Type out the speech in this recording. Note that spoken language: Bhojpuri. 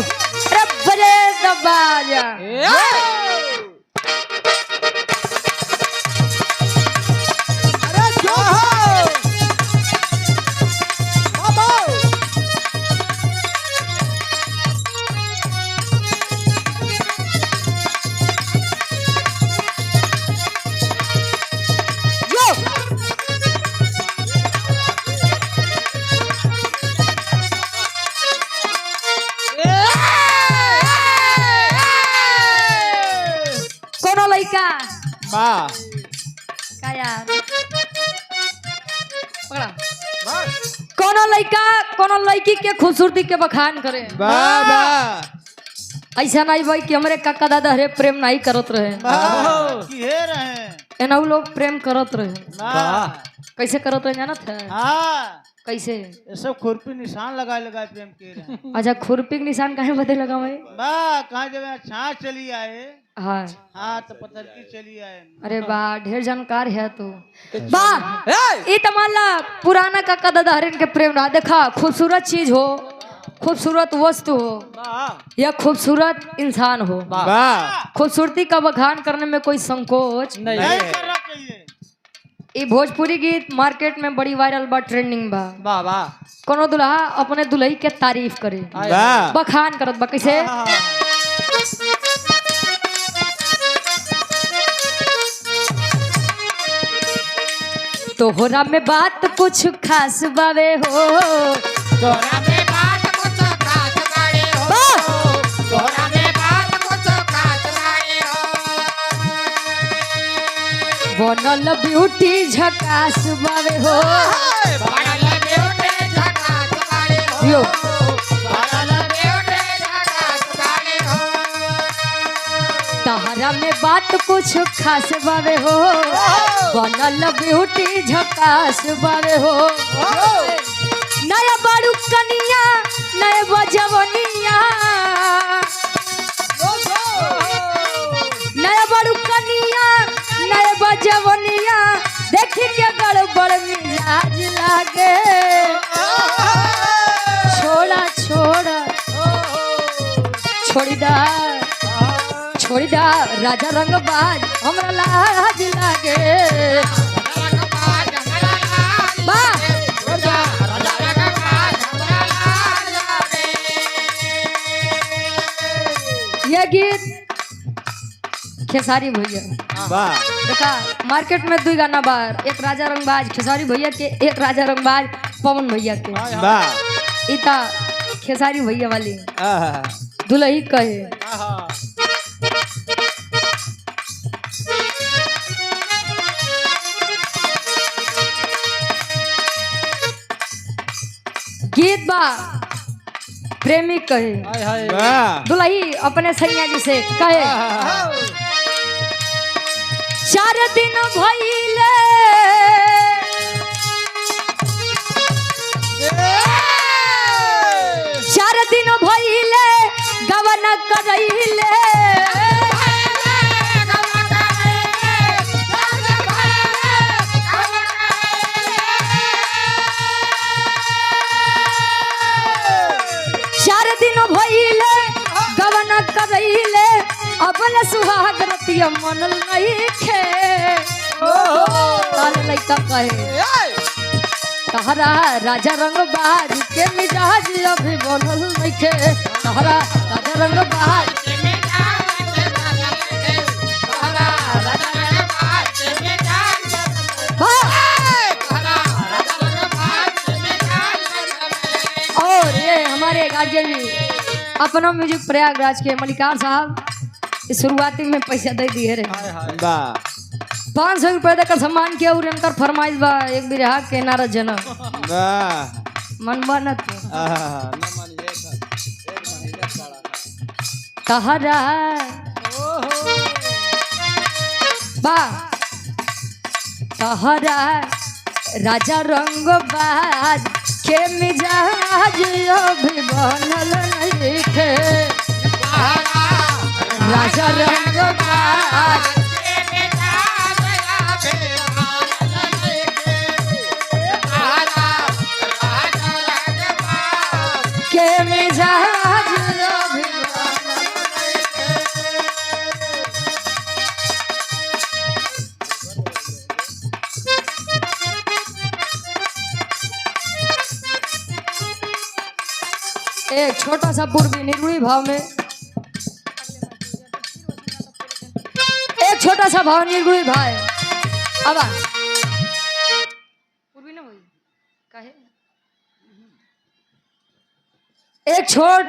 अरे बजे दबाजा अरे जो बाबा कोनो लड़का वाह का यार पकड़ा कोनो लड़का कोनो लड़की के खूबसूरती के बखान करे वाह वाह ऐसा नहीं भाई कि हमारे काका दादा हरे प्रेम नहीं करत रहे किए रहे एनाऊ लोग प्रेम करत रहे वाह कैसे करत रहे जानत है हाँ कैसे ये सब खुरपी निशान लगाए लगाए प्रेम किए रहे अच्छा खुरपी के निशान काहे बदे लगा भाई वाह कहाँ जब छाछ चली आए हाँ हाँ तो पत्थर की चली आए अरे वाह ढेर जानकार है तू वाह ये तमाला पुराना काका दादा हरिन के प्रेम रहा देखा खूबसूरत चीज हो खूबसूरत वस्तु हो वाह या खूबसूरत इंसान हो वाह खूबसूरती का बखान करने में कोई संकोच नहीं करना चाहिए ये भोजपुरी गीत मार्केट में बड़ी वायरल बा ट्रेंडिंग बा वाह वाह कोनो दुल्हा अपने दुल्ही के तारीफ करे वाह बखान करत बा कैसे तोहरा में बात कुछ खास बावे हो तोरा में बात कुछ खास बाड़े हो तोरा में बात कुछ खास बाड़े हो बनल ब्यूटी झकास बावे हो बनल ब्यूटी झकास बाड़े हो यो बनल ब्यूटी झकास बाड़े हो तहरा में बात कुछ खास बावे हो बनल ब्यूटी झकास बावे हो नया बारू कनिया नए बजवनिया नया बारू कनिया नए बजवनिया देखी के गड़बड़ मिजाज लागे छोड़ा छोड़ा छोड़ी दा राजा रंगबाज हमरा लाज लागे ये गीत खेसारी भैया वाह देखा मार्केट में दो गाना बार एक राजा रंगबाज खेसारी भैया के एक राजा रंगबाज पवन भैया के वाह इता खेसारी भैया वाली आहा दुल्ही कहे आहा गीत बा प्रेमी कहे वाह दुल्ही अपने सैया जी से कहे चार दिन भइले चार दिन भइले गवन करैले चार दिन भइले गवन करैले अपन सुहाग रतिया मनल नहीं खे ताल लइका कहे तहरा राजा रंग बाज के मिजाज अभी बनल नहीं खे तहरा राजा रंग बाज और ये हमारे गार्जियन जी अपना म्यूजिक प्रयागराज के मलिकार साहब शुरुआती में पैसा दे दिए रहे वाह 500 रुपए देकर सम्मान किया और इनकर फरमाइश बा एक बिरहा के नारद जनक वाह मन बनत आहा तहरा बा तहरा राजा रंग बाज के मिजाज अभी बनल नहीं थे राजा रंग बाज के मिजाज एक छोटा सा पूर्वी निर्गुणी भाव में, एक छोटा सा भाव निर्गुणी भाई। अब पूर्वी ना हुई काहे एक छोट